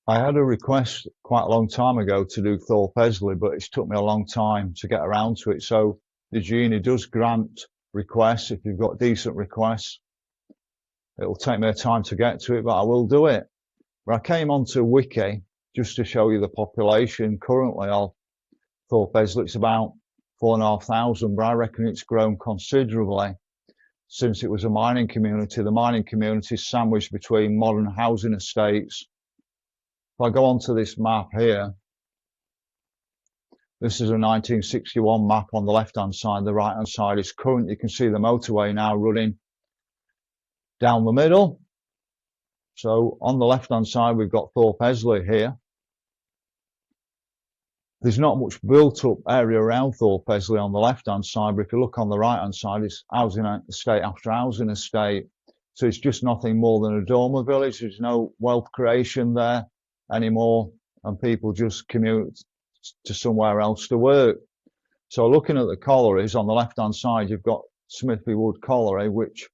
I had a request quite a long time ago to do Thorpe Hesley, but it's took me a long time to get around to it. So the Genie does grant requests. If you've got decent requests, it'll take me a time to get to it, but I will do it. But I came onto Wiki just to show you the population currently of Thorpe Hesley. It's about 4,500, but I reckon it's grown considerably since it was a mining community. The mining community is sandwiched between modern housing estates. If I go onto this map here, this is a 1961 map on the left-hand side. The right-hand side is current. You can see the motorway now running down the middle. So on the left-hand side, we've got Thorpe Hesley here. There's not much built-up area around Thorpe Hesley on the left-hand side, but if you look on the right-hand side, it's housing estate after housing estate. So it's just nothing more than a dormer village. There's no wealth creation there anymore, and people just commute to somewhere else to work. So looking at the collieries, on the left-hand side, you've got Smithy Wood Colliery, which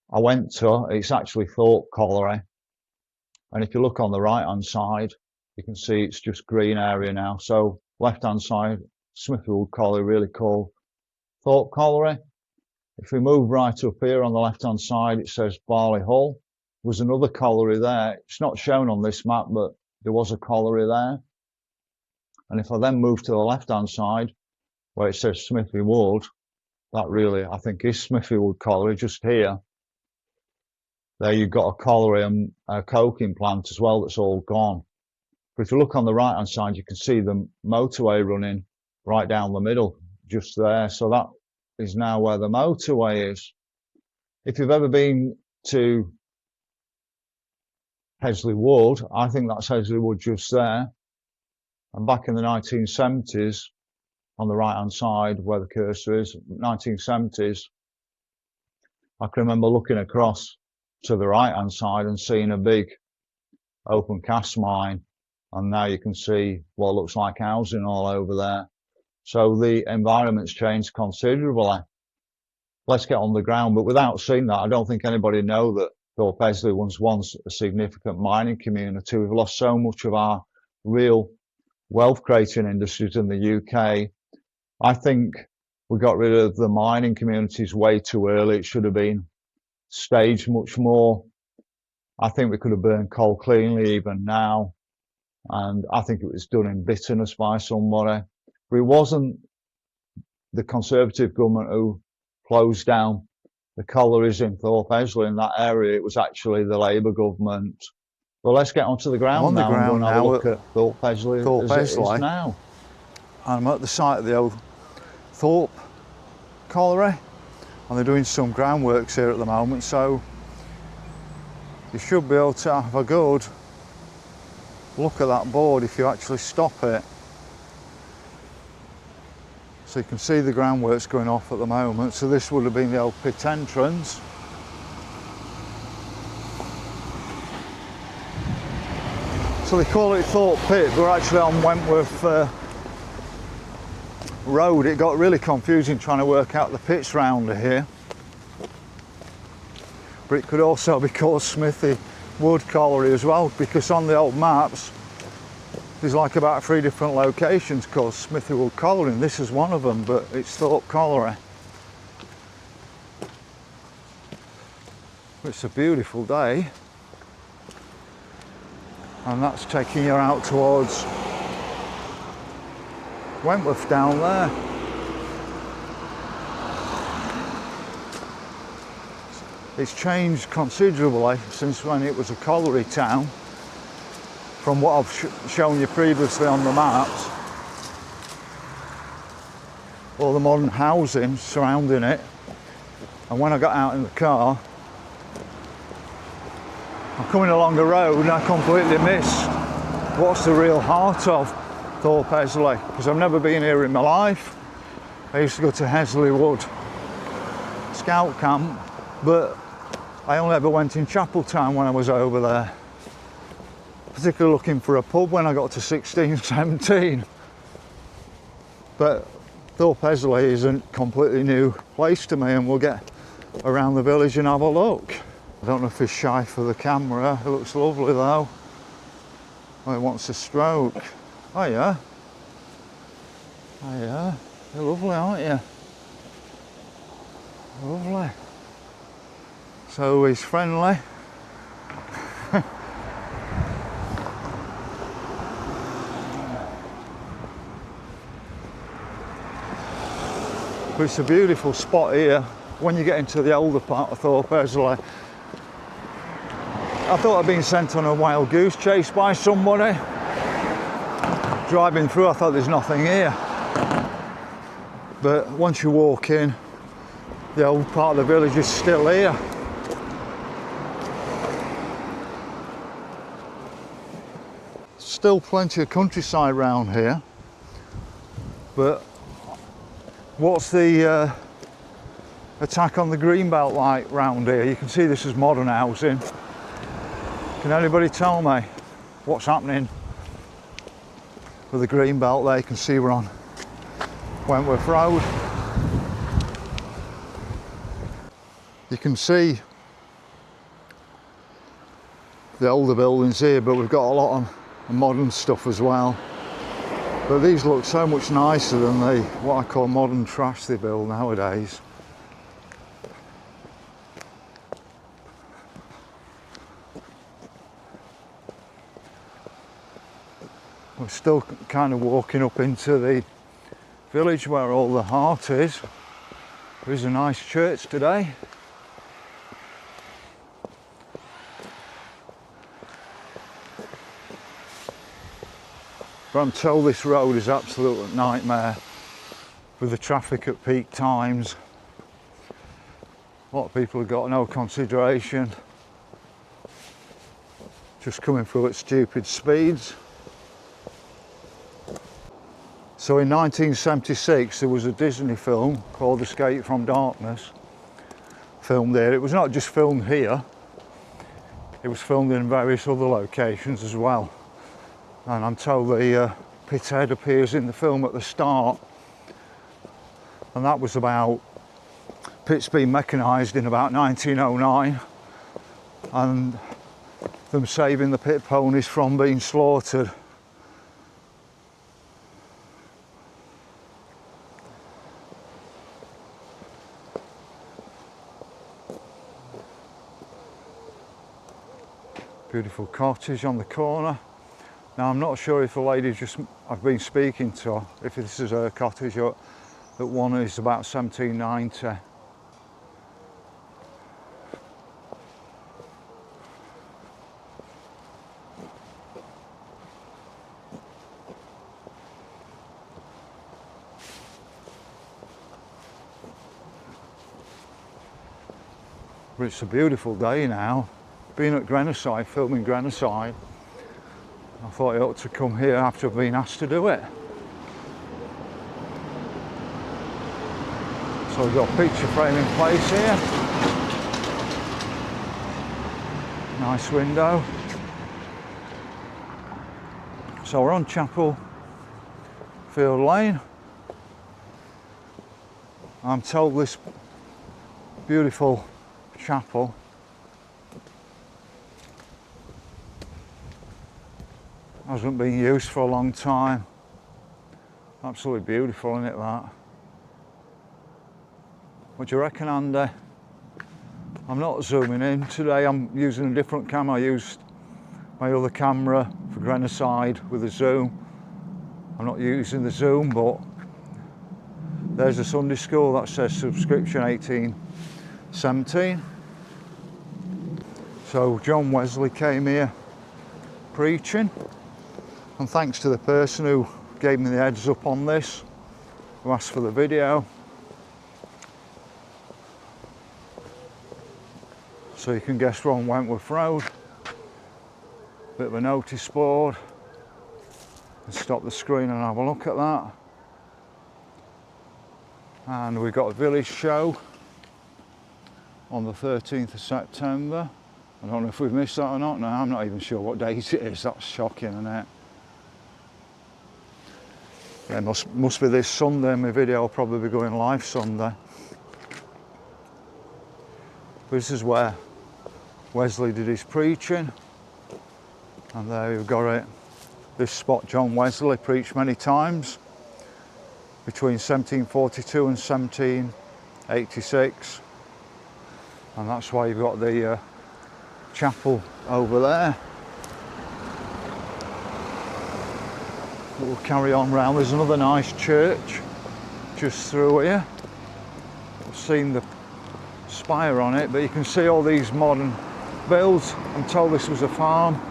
I went to. It's actually Thorpe Colliery. And if you look on the right-hand side, you can see it's just green area now. So left-hand side, Smithy Wood Colliery, really called Thorpe Colliery. If we move right up here on the left-hand side, it says Barley Hall. There was another colliery there. It's not shown on this map, but there was a colliery there. And if I then move to the left-hand side, where it says Smithy Wood, that really, I think, is Smithy Wood Colliery, just here. There you've got a colliery and a coking plant as well that's all gone. But if you look on the right-hand side, you can see the motorway running right down the middle, just there. So that is now where the motorway is. If you've ever been to Hesley Wood, I think that's Hesley Wood just there. And back in the 1970s, on the right-hand side where the cursor is, 1970s, I can remember looking across to the right-hand side and seeing a big open cast mine. And now you can see what looks like housing all over there. So the environment's changed considerably. Let's get on the ground, but without seeing that, I don't think anybody knows that Thorpe Hesley was once a significant mining community. We've lost so much of our real wealth creating industries in the UK. I think we got rid of the mining communities way too early. It should have been staged much more. I think we could have burned coal cleanly even now. And I think it was done in bitterness by somebody. But it wasn't the Conservative government who closed down the collieries in Thorpe Hesley in that area. It was actually the Labour government. Well, let's get onto the ground now and go and have a look at Thorpe Hesley as it is now. I'm at the site of the old Thorpe Colliery, and they're doing some groundworks here at the moment, so you should be able to have a good look at that board if you actually stop it. So you can see the groundworks going off at the moment. So this would have been the old pit entrance. So they call it Thorpe Pit, but we're actually on Wentworth Road. It got really confusing trying to work out the pits round here. But it could also be called Smithy Wood Colliery as well, because on the old maps there's like about 3 different locations called Smithy Wood Colliery, and this is one of them, but it's Thorpe Colliery. It's a beautiful day, and that's taking you out towards Wentworth down there. It's changed considerably since when it was a colliery town, from what I've shown you previously on the maps. All the modern housing surrounding it. And when I got out in the car, I'm coming along a road and I completely missed what's the real heart of Thorpe Hesley, because I've never been here in my life. I used to go to Hesley Wood Scout Camp, but I only ever went in chapel time when I was over there. Particularly looking for a pub when I got to 16, 17. But Thorpe Hesley is a completely new place to me, and we'll get around the village and have a look. I don't know if it's shy for the camera, it looks lovely though. Oh, he wants a stroke. Oh yeah. Oh yeah. You're lovely, aren't you? Lovely. So he's friendly. But it's a beautiful spot here when you get into the older part of Thorpe Hesley. I thought I'd been sent on a wild goose chase by somebody. Driving through, I thought there's nothing here. But once you walk in, the old part of the village is still here. Still plenty of countryside round here. But what's the attack on the greenbelt like round here? You can see this is modern housing. Can anybody tell me what's happening with the greenbelt there? You can see we're on Wentworth Road. You can see the older buildings here, but we've got a lot of modern stuff as well. But these look so much nicer than the what I call modern trash they build nowadays. We're still kind of walking up into the village where all the heart is. There is a nice church today. But I'm told this road is absolute nightmare with the traffic at peak times. A lot of people have got no consideration, just coming through at stupid speeds. So in 1976 there was a Disney film called Escape from Darkness, filmed there. It was not just filmed here, it was filmed in various other locations as well. And I'm told the pithead appears in the film at the start, and that was about pits being mechanised in about 1909 and them saving the pit ponies from being slaughtered. Beautiful cottage on the corner. Now I'm not sure if the lady I've been speaking to, if this is her cottage or that one is about 1790. But it's a beautiful day now. Being at Grenoside, filming Grenoside, I thought I ought to come here after I've been asked to do it. So we've got a picture frame in place here. Nice window. So we're on Chapel Field Lane. I'm told this beautiful chapel hasn't been used for a long time. Absolutely beautiful, isn't it, that? What do you reckon, Andy? I'm not zooming in today, I'm using a different camera. I used my other camera for Grenoside with a zoom. I'm not using the zoom, but there's a Sunday school that says subscription 1817. So John Wesley came here preaching, and thanks to the person who gave me the heads up on this, who asked for the video. So you can guess we're on Wentworth Road. Bit of a notice board. Let's stop the screen and have a look at that. And we've got a village show on the 13th of September. I don't know if we've missed that or not. No, I'm not even sure what date it is. That's shocking, isn't it? Yeah, must be this Sunday. My video will probably be going live Sunday. This is where Wesley did his preaching, and there you've got it This spot John Wesley preached many times between 1742 and 1786, and that's why you've got the chapel over there. We'll carry on round. There's another nice church just through here. I've seen the spire on it, but you can see all these modern builds. I'm told this was a farm.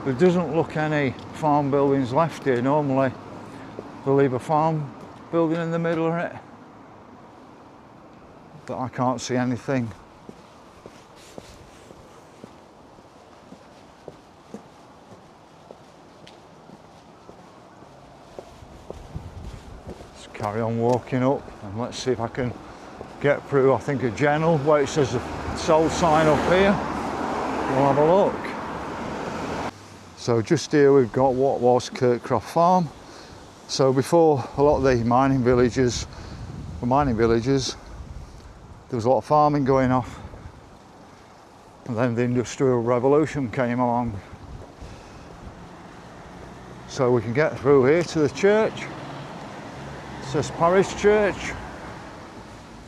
There doesn't look any farm buildings left here. Normally they'll leave a farm building in the middle of it, but I can't see anything. Let's carry on walking up and let's see if I can get through, I think, a general where it says the sold sign up here. We'll have a look. So just here we've got what was Kirkcroft Farm. So before a lot of the mining villages were mining villages, there was a lot of farming going off, and then the Industrial Revolution came along. So we can get through here to the church. It says Parish Church.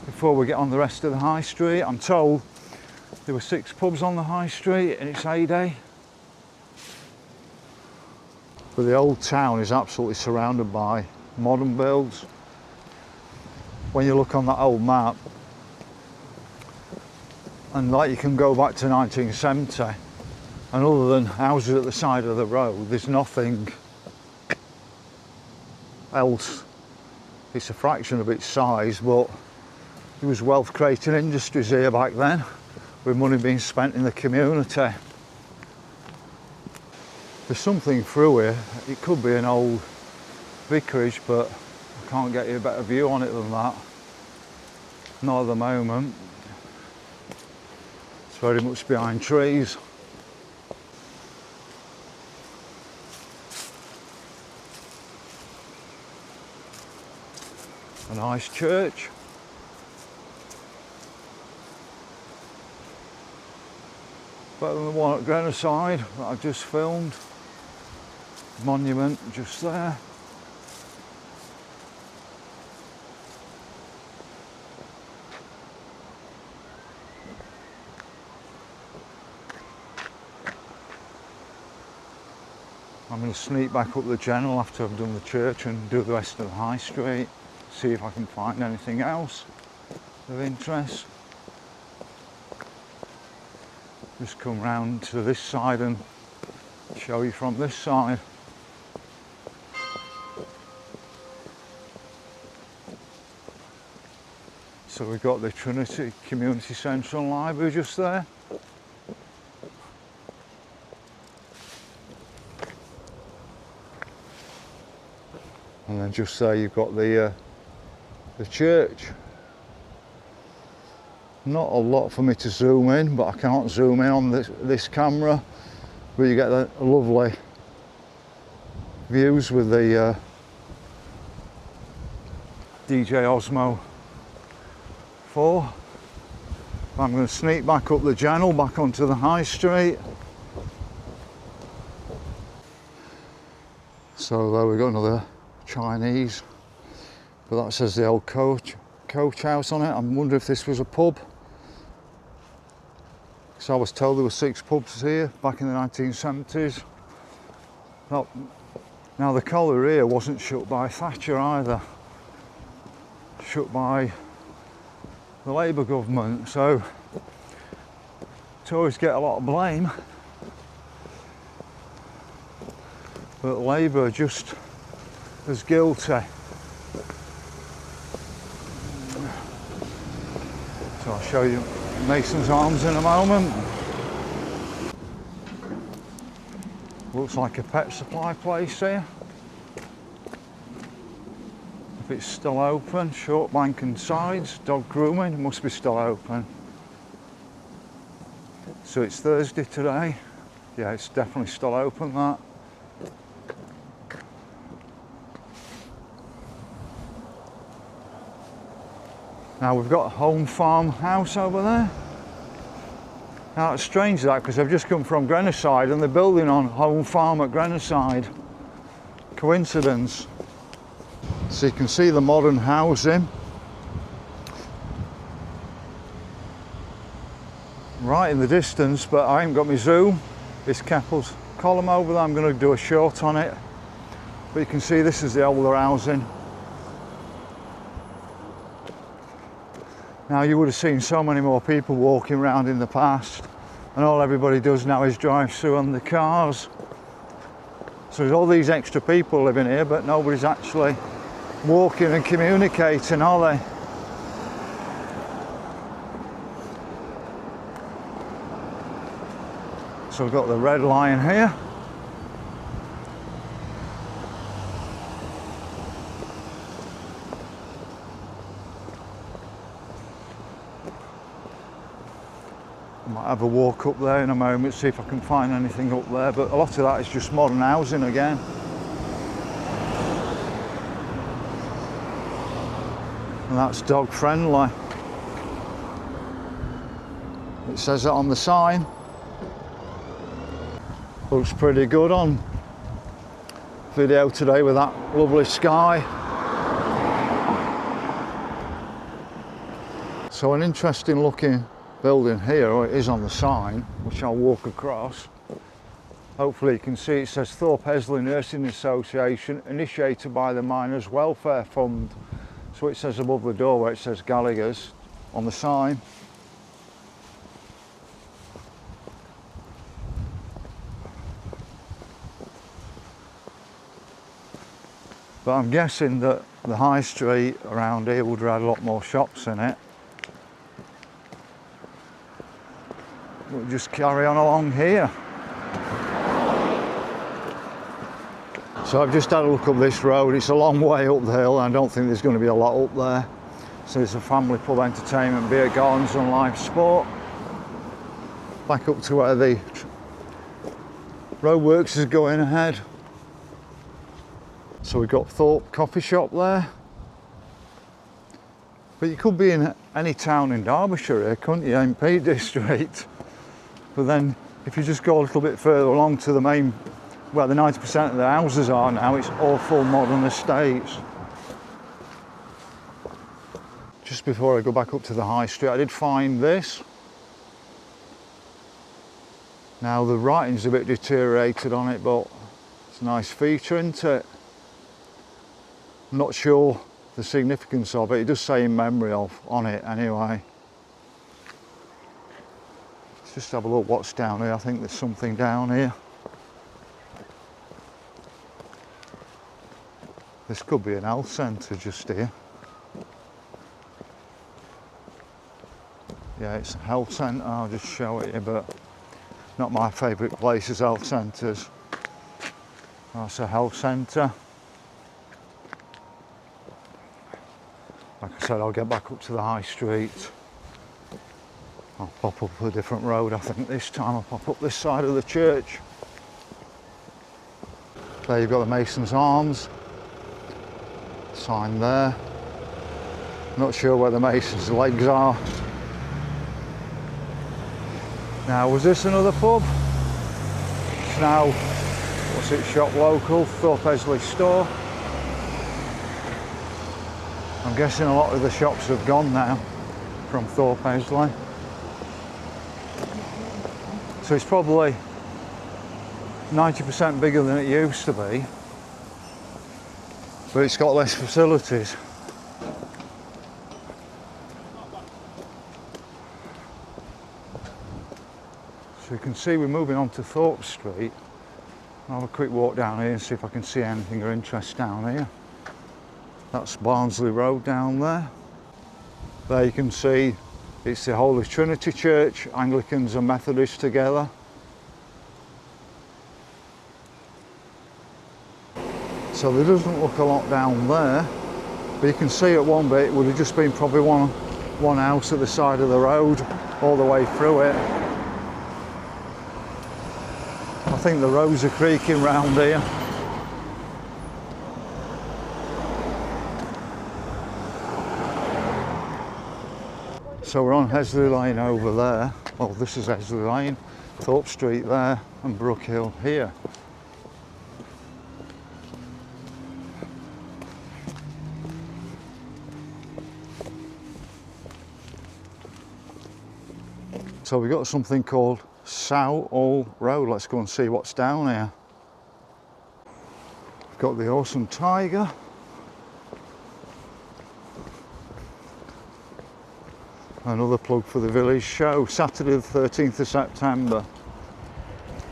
Before we get on the rest of the high street, I'm told there were 6 pubs on the high street in its heyday. But the old town is absolutely surrounded by modern builds. When you look on that old map, and like you can go back to 1970, and other than houses at the side of the road, there's nothing else. It's a fraction of its size, but there was wealth creating industries here back then, with money being spent in the community. There's something through here. It could be an old vicarage, but I can't get you a better view on it than that. Not at the moment. It's very much behind trees. A nice church. Better than the one at Grenoside that I've just filmed. Monument just there. I'm going to sneak back up the general after I've done the church and do the rest of the high street, see if I can find anything else of interest. Just come round to this side and show you from this side. So we've got the Trinity Community Centre and Library just there. And then just there you've got the church. Not a lot for me to zoom in, but I can't zoom in on this camera. But you get the lovely views with the DJ Osmo 4. I'm going to sneak back up the channel, back onto the high street. So there we got another Chinese, but that says the old coach house on it. I wonder if this was a pub. So I was told there were 6 pubs here back in the 1970s. Now the Colliery here wasn't shut by Thatcher either, shut by the Labour government, so Tories get a lot of blame, but Labour are just as guilty. So I'll show you Mason's Arms in a moment. Looks like a pet supply place here. If it's still open, short bank and sides, dog grooming, must be still open. So it's Thursday today. Yeah, it's definitely still open, that. Now we've got a home farm house over there. Now it's strange that, because I've just come from Grenoside and they're building on home farm at Grenoside. coincidence. So you can see the modern housing right in the distance, but I haven't got my zoom. This Keppel's column over there, I'm going to do a short on it. But you can see this is the older housing. Now you would have seen so many more people walking around in the past, and all everybody does now is drive through on the cars. So there's all these extra people living here, but nobody's actually walking and communicating, are they? So we've got the Red Lion here. I might have a walk up there in a moment, see if I can find anything up there, but a lot of that is just modern housing again. And that's dog friendly. It says it on the sign. Looks pretty good on video today with that lovely sky. So an interesting looking building here, or it is on the sign, which I'll walk across. Hopefully you can see it says Thorpe Hesley Nursing Association, initiated by the Miners Welfare Fund. So it says above the door where it says Gallagher's on the sign. But I'm guessing that the high street around here would have had a lot more shops in it. We'll just carry on along here. So I've just had a look up this road. It's a long way up the hill. I don't think there's going to be a lot up there. So there's a family pub, entertainment, beer gardens and live sport. Back up to where the roadworks is going ahead. So we've got Thorpe coffee shop there. But you could be in any town in Derbyshire here, couldn't you, MP district? But then if you just go a little bit further along to the main, where the 90% of the houses are now, it's all full modern estates. Just before I go back up to the high street, I did find this. Now the writing's a bit deteriorated on it, but it's a nice feature, isn't it? I'm not sure the significance of it. It does say in memory of on it anyway. Let's just have a look what's down here. I think there's something down here. This could be an health centre just here. Yeah, it's a health centre. I'll just show it you, but not my favourite place is health centres. That's a health centre. Like I said, I'll get back up to the high street. I'll pop up a different road. I think this time I'll pop up this side of the church. There you've got the Mason's Arms sign there. Not sure where the Mason's legs are. Now, was this another pub? It's now, what's it, shop local, Thorpe Hesley store. I'm guessing a lot of the shops have gone now from Thorpe Hesley. So it's probably 90% bigger than it used to be, but it's got less facilities. So you can see we're moving on to Thorpe Street. I'll have a quick walk down here and see if I can see anything of interest down here. That's Barnsley Road down there. There you can see it's the Holy Trinity Church, Anglicans and Methodists together. So there doesn't look a lot down there, but you can see at one bit it would have just been probably one house at the side of the road all the way through it. I think the roads are creaking round here. So we're on Hesley Lane over there. Well, this is Hesley Lane, Thorpe Street there, and Brook Hill here. So we've got something called Southall Road. Let's go and see what's down here. We've got the Horse and Tiger. Another plug for the village show, Saturday the 13th of September.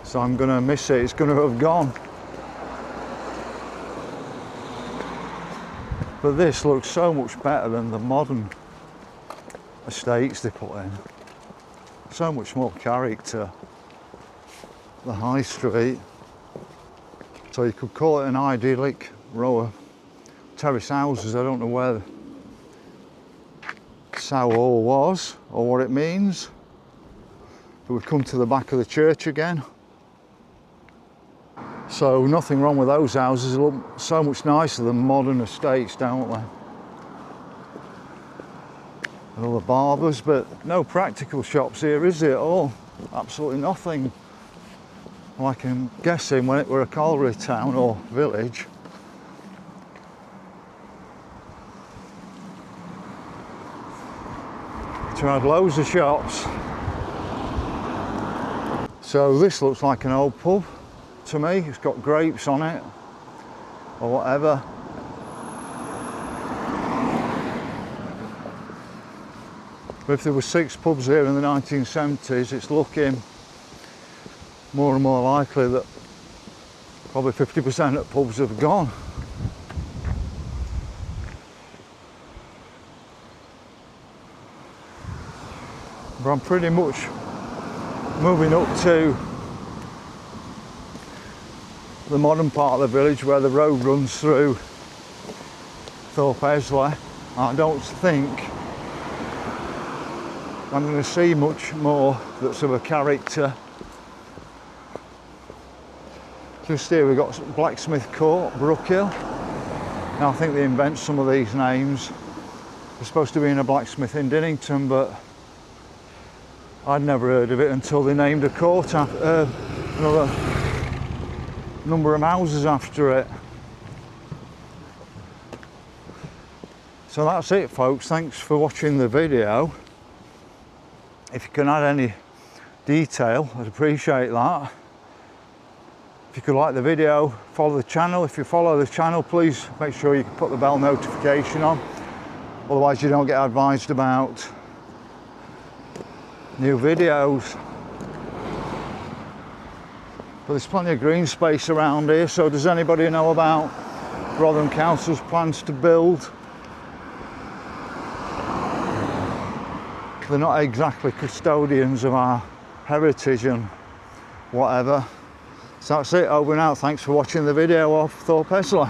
So I'm going to miss it, it's going to have gone. But this looks so much better than the modern estates they put in. So much more character. The high street. So you could call it an idyllic row of terrace houses. I don't know where Southall was or what it means. But we've come to the back of the church again. So nothing wrong with those houses. They look so much nicer than modern estates, don't they? And all the barbers, but no practical shops here, is it at all? Absolutely nothing. Like I'm guessing when it were a colliery town or village. So I had loads of shops. So this looks like an old pub to me. It's got grapes on it or whatever. But if there were 6 pubs here in the 1970s, it's looking more and more likely that probably 50% of pubs have gone. But I'm pretty much moving up to the modern part of the village where the road runs through Thorpe Hesley. I don't think I'm going to see much more that's of a character. Just here we've got Blacksmith Court, Brookhill. Now I think they invent some of these names. They're supposed to be in a blacksmith in Dinnington, but I'd never heard of it until they named a court after another number of houses after it. So that's it, folks. Thanks for watching the video. If you can add any detail, I'd appreciate that. If you could like the video, follow the channel. If you follow the channel, please make sure you put the bell notification on. Otherwise you don't get advised about new videos. But there's plenty of green space around here, so does anybody know about Rotherham Council's plans to build? They're not exactly custodians of our heritage and whatever. So that's it, over and out. Thanks for watching the video of Thorpe Hesley.